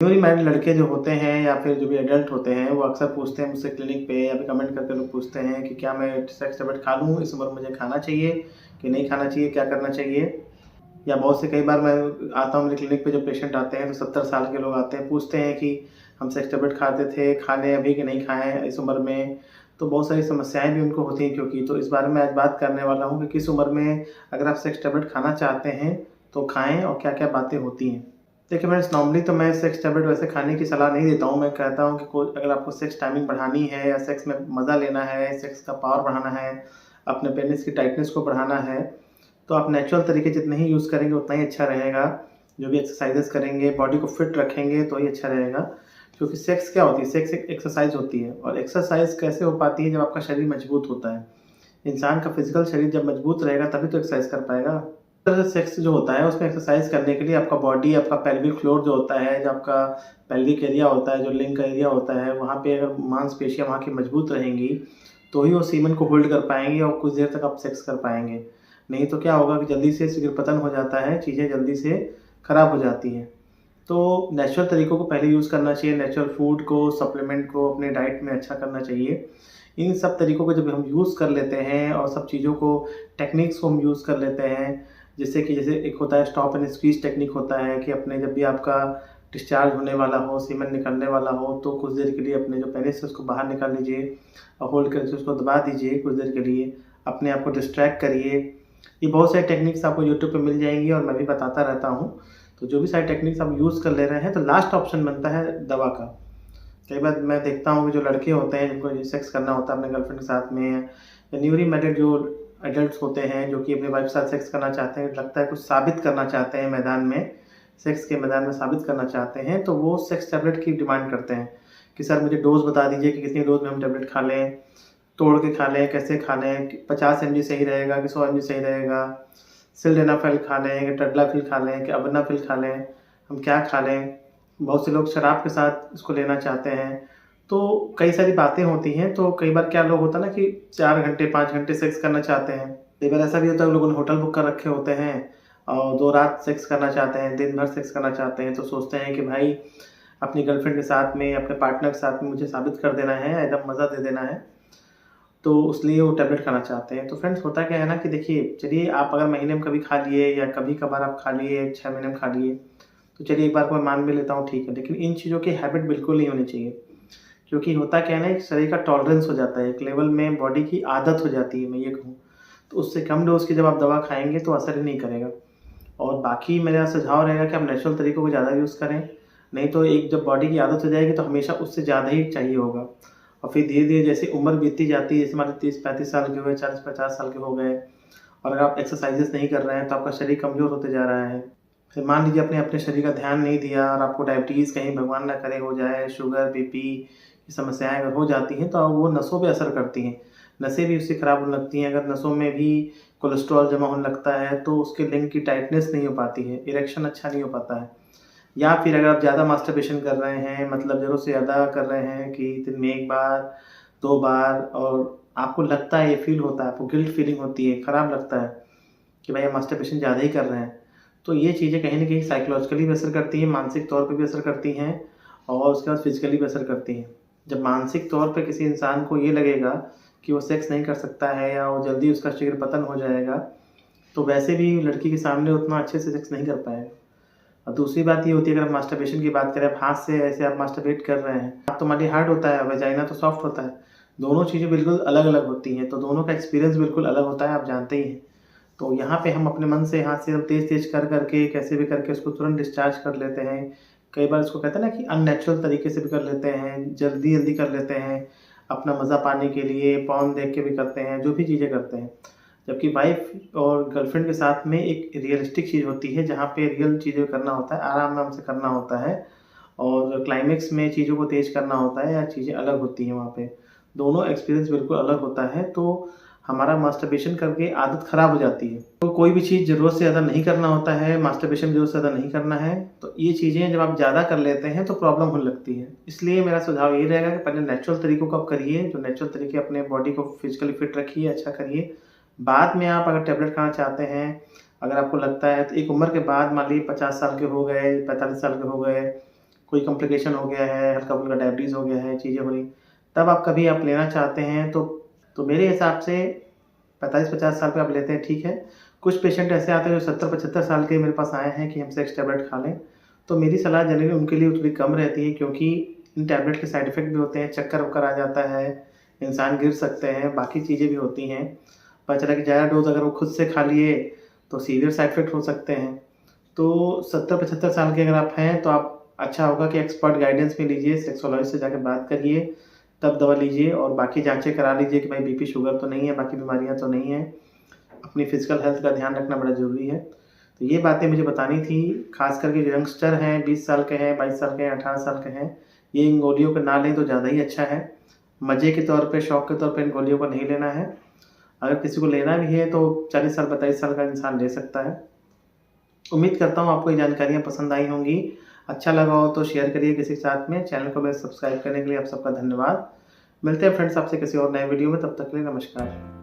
Newly married लड़के जो होते हैं या फिर जो भी एडल्ट होते हैं, वो अक्सर पूछते हैं मुझसे क्लिनिक पे या फिर कमेंट करके लोग पूछते हैं कि क्या मैं सेक्स टैबलेट खा लूँ? इस उम्र में मुझे खाना चाहिए कि नहीं खाना चाहिए, क्या करना चाहिए? या बहुत से कई बार मैं आता हूँ मेरे क्लिनिक पे जो पेशेंट आते हैं तो 70 साल के लोग आते हैं, पूछते हैं कि हम सेक्स टैबलेट खाते थे, खा लें अभी कि नहीं खाएँ इस उम्र में? तो बहुत सारी समस्याएँ भी उनको होती हैं क्योंकि तो इस बारे में आज बात करने वाला हूँ कि किस उम्र में अगर आप सेक्स टैबलेट खाना चाहते हैं, तो खाएँ और क्या-क्या बातें होती हैं। देखिए फ्रेंड्स, नॉर्मली तो मैं सेक्स टैबलेट वैसे खाने की सलाह नहीं देता हूँ। मैं कहता हूँ कि कोई अगर आपको सेक्स टाइमिंग बढ़ानी है या सेक्स में मज़ा लेना है, सेक्स का पावर बढ़ाना है, अपने पेनिस की टाइटनेस को बढ़ाना है, तो आप नेचुरल तरीके जितने ही यूज़ करेंगे उतना ही अच्छा रहेगा। जो भी एक्सरसाइज़ेज़ करेंगे, बॉडी को फिट रखेंगे तो ही अच्छा रहेगा। क्योंकि सेक्स क्या होती है? सेक्स एक एक्सरसाइज़ होती है और एक्सरसाइज़ कैसे हो पाती है? जब आपका शरीर मजबूत होता है। इंसान का फिज़िकल शरीर जब मजबूत रहेगा तभी तो एक्सरसाइज़ कर पाएगा। तरह से सेक्स जो होता है उसमें एक्सरसाइज़ करने के लिए आपका बॉडी, आपका पेल्विक फ्लोर जो होता है, जो आपका पेल्विक एरिया होता है, जो लिंग का एरिया होता है, वहाँ पे अगर मांसपेशियाँ वहाँ की मजबूत रहेंगी, तो ही वो सीमेन को होल्ड कर पाएँगी और कुछ देर तक आप सेक्स कर पाएँगे। नहीं तो क्या होगा कि जल्दी से शीघ्रपतन हो जाता है, चीज़ें जल्दी से खराब हो जाती हैं। तो नेचुरल तरीकों को पहले यूज़ करना चाहिए, नेचुरल फूड को, सप्लीमेंट को अपने डाइट में अच्छा करना चाहिए। इन सब तरीकों को जब हम यूज़ कर लेते हैं और सब चीज़ों को टेक्निक्स को हम यूज़ कर लेते हैं, जिससे कि जैसे एक होता है स्टॉप एंड स्क्वीज़ टेक्निक होता है कि अपने जब भी आपका डिस्चार्ज होने वाला हो, सीमेन निकलने वाला हो, तो कुछ देर के लिए अपने जो पेनिस है उसको बाहर निकाल लीजिए और होल्ड करके उसको दबा दीजिए कुछ देर के लिए, अपने आप को डिस्ट्रैक्ट करिए। ये बहुत सारी टेक्निक्स आपको यूट्यूब पे मिल जाएँगी और मैं भी बताता रहता हूँ। तो जो भी सारी टेक्निक्स आप यूज़ कर ले रहे हैं, तो लास्ट ऑप्शन बनता है दवा का। कई बार मैं देखता हूँ कि जो लड़के होते हैं जिनको ये सेक्स करना होता है अपने गर्लफ्रेंड के साथ में या न्यूली मैरिड जो एडल्ट्स होते हैं जो कि अपनी वाइफ के साथ सेक्स करना चाहते हैं, लगता है कुछ साबित करना चाहते हैं मैदान में, सेक्स के मैदान में साबित करना चाहते हैं, तो वो सेक्स टैबलेट की डिमांड करते हैं कि सर मुझे डोज़ बता दीजिए कि कितनी डोज़ में हम टैबलेट खा लें, तोड़ के खा लें, कैसे खा लें, कि 50 एमजी सही रहेगा कि 100 एमजी सही रहेगा, सिल्डेनाफिल खा लें कि टेडलाफिल खा लें कि अबनाफिल खा लें, हम क्या खा लें? बहुत से लोग शराब के साथ इसको लेना चाहते हैं। तो कई सारी बातें होती हैं, तो कई बार क्या लोग होता है ना कि 4 घंटे, 5 घंटे सेक्स करना चाहते हैं। कई बार ऐसा भी होता है लोगों ने होटल बुक कर रखे होते हैं और 2 रात सेक्स करना चाहते हैं, दिन भर सेक्स करना चाहते हैं, तो सोचते हैं कि भाई अपनी गर्लफ्रेंड के साथ में, अपने पार्टनर के साथ में मुझे साबित कर देना है, एकदम मज़ा दे देना है। तो इसलिए वो टैबलेट खाना चाहते हैं। तो फ्रेंड्स होता क्या है ना कि देखिए, चलिए आप अगर महीने में कभी खा लिए या कभी-कभार आप खा लिए, 6 महीने में खा लिए, तो चलिए एक बार को मैं मान भी लेता हूँ ठीक है, लेकिन इन चीज़ों की हैबिट बिल्कुल नहीं होनी चाहिए। क्योंकि होता क्या है ना, एक शरीर का टॉलरेंस हो जाता है, एक लेवल में बॉडी की आदत हो जाती है, मैं ये कहूँ। तो उससे कम डोज़ की जब आप दवा खाएँगे तो असर ही नहीं करेगा। और बाकी मेरा सुझाव रहेगा कि आप नेचुरल तरीकों को ज़्यादा यूज़ करें, नहीं तो एक जब बॉडी की आदत हो जाएगी तो हमेशा उससे ज़्यादा ही चाहिए होगा। और फिर धीरे-धीरे जैसे उम्र बीतती जाती है, जैसे मान लीजिए 30-35 साल के हुए, 40-50 साल के हो गए और अगर आप एक्सरसाइज़ेज़ नहीं कर रहे हैं, तो आपका शरीर कमज़ोर होते जा रहा है। फिर मान लीजिए आपने अपने शरीर का ध्यान नहीं दिया और आपको डायबिटीज़ कहीं भगवान ना करे हो जाए, शुगर, बीपी की समस्याएँ अगर हो जाती हैं, तो वो नसों पे असर करती हैं। नसें भी उससे खराब होने लगती हैं, अगर नसों में भी कोलेस्ट्रॉल जमा होने लगता है, तो उसके लिंग की टाइटनेस नहीं हो पाती है, इरेक्शन अच्छा नहीं हो पाता है। या फिर अगर आप ज़्यादा मास्टरबेशन कर रहे हैं, मतलब ज़रूरत से ज़्यादा कर रहे हैं कि दिन में 1 बार, 2 बार और आपको लगता है, ये फ़ील होता है, आपको गिल्ट फीलिंग होती है, खराब लगता है कि भाई आप मास्टरबेशन ज़्यादा ही कर रहे हैं। तो ये चीज़ें कहीं न कहीं साइकोलॉजिकली भी असर करती हैं, मानसिक तौर पे भी असर करती हैं और उसके बाद फिज़िकली भी असर करती हैं। जब मानसिक तौर पे किसी इंसान को ये लगेगा कि वो सेक्स नहीं कर सकता है या वो जल्दी उसका शीघ्र पतन हो जाएगा, तो वैसे भी लड़की के सामने उतना अच्छे से सेक्स नहीं कर पाएगा। और दूसरी बात ये होती है, अगर हम मास्टरबेशन की बात करें, आप हाथ से ऐसे आप मास्टरबेट कर रहे हैं, हाथ तो मान लीजिए हार्ड होता है, वजाइना तो सॉफ्ट होता है। दोनों चीज़ें बिल्कुल अलग-अलग होती हैं, तो दोनों का एक्सपीरियंस बिल्कुल अलग होता है, आप जानते ही हैं। तो यहाँ पे हम अपने मन से हाथ से हम तेज़-तेज़ कर के कैसे भी करके उसको तुरंत डिस्चार्ज कर लेते हैं। कई बार उसको कहते हैं ना कि अननेचुरल तरीके से भी कर लेते हैं, जल्दी-जल्दी कर लेते हैं, अपना मज़ा पाने के लिए पॉर्न देख के भी करते हैं, जो भी चीज़ें करते हैं। जबकि वाइफ़ और गर्लफ्रेंड के साथ में एक रियलिस्टिक चीज़ होती है, जहाँ पे रियल चीज़ें करना होता है, आराम-आराम से करना होता है और क्लाइमेक्स में चीज़ों को तेज़ करना होता है या चीज़ें अलग होती हैं वहाँ पे। दोनों एक्सपीरियंस बिल्कुल अलग होता है, तो हमारा मास्टरबेशन करके आदत ख़राब हो जाती है। तो कोई भी चीज़ ज़रूरत से ज़्यादा नहीं करना होता है, मास्टरबेशन ज़रूरत से ज़्यादा नहीं करना है, तो ये चीज़ें जब आप ज़्यादा कर लेते हैं, तो प्रॉब्लम होने लगती है। इसलिए मेरा सुझाव ये रहेगा कि पहले नेचुरल तरीकों को आप करिए, जो नेचुरल तरीके अपने बॉडी को फिज़िकली फिट रखिए, अच्छा करिए। बाद में आप अगर टैबलेट खाना चाहते हैं, अगर आपको लगता है तो एक उम्र के बाद मान लीजिए 50 साल के हो गए, 45 साल के हो गए, कोई कॉम्प्लिकेशन हो गया है, हल्का-फुल्का डायबिटीज़ हो गया है, चीज़ें हो रही, तब आप कभी आप लेना चाहते हैं तो मेरे हिसाब से 45-50 साल पे आप लेते हैं, ठीक है। कुछ पेशेंट ऐसे आते हैं जो 70-75 साल के मेरे पास आए हैं कि हमसे एक्स टैबलेट खा लें, तो मेरी सलाह जनरली उनके लिए थोड़ी कम रहती है, क्योंकि इन टैबलेट के साइड इफ़ेक्ट भी होते हैं, चक्कर-वक्कर आ जाता है, इंसान गिर सकते हैं, बाकी चीज़ें भी होती हैं। पता चला कि ज़्यादा डोज़ अगर वो खुद से खा लिए तो सीवियर साइड इफ़ेक्ट हो सकते हैं। तो 70-75 साल के अगर आप हैं तो आप अच्छा होगा कि एक्सपर्ट गाइडेंस में लीजिए, सेक्सोलॉजिस्ट से जाके बात करिए, तब दवा लीजिए और बाकी जाँचें करा लीजिए कि भाई बीपी, शुगर तो नहीं है, बाकी बीमारियाँ तो नहीं हैं। अपनी फ़िज़िकल हेल्थ का ध्यान रखना बड़ा ज़रूरी है। तो ये बातें मुझे बतानी थी, ख़ास करके जो यंगस्टर हैं, 20 साल के हैं, 22 साल के हैं, 18 साल के हैं, ये इन गोलियों को ना लें तो ज़्यादा ही अच्छा है। मज़े के तौर पे, शौक के तौर पे इन गोलियों को नहीं लेना है। अगर किसी को लेना भी है तो 40 साल, 42 साल का इंसान ले सकता है। उम्मीद करता हूँ आपको ये जानकारियाँ पसंद आई होंगी। अच्छा लगा हो तो शेयर करिए किसी के साथ में। चैनल को मेरे सब्सक्राइब करने के लिए आप सबका धन्यवाद। मिलते हैं फ्रेंड्स आपसे किसी और नए वीडियो में, तब तक के लिए नमस्कार।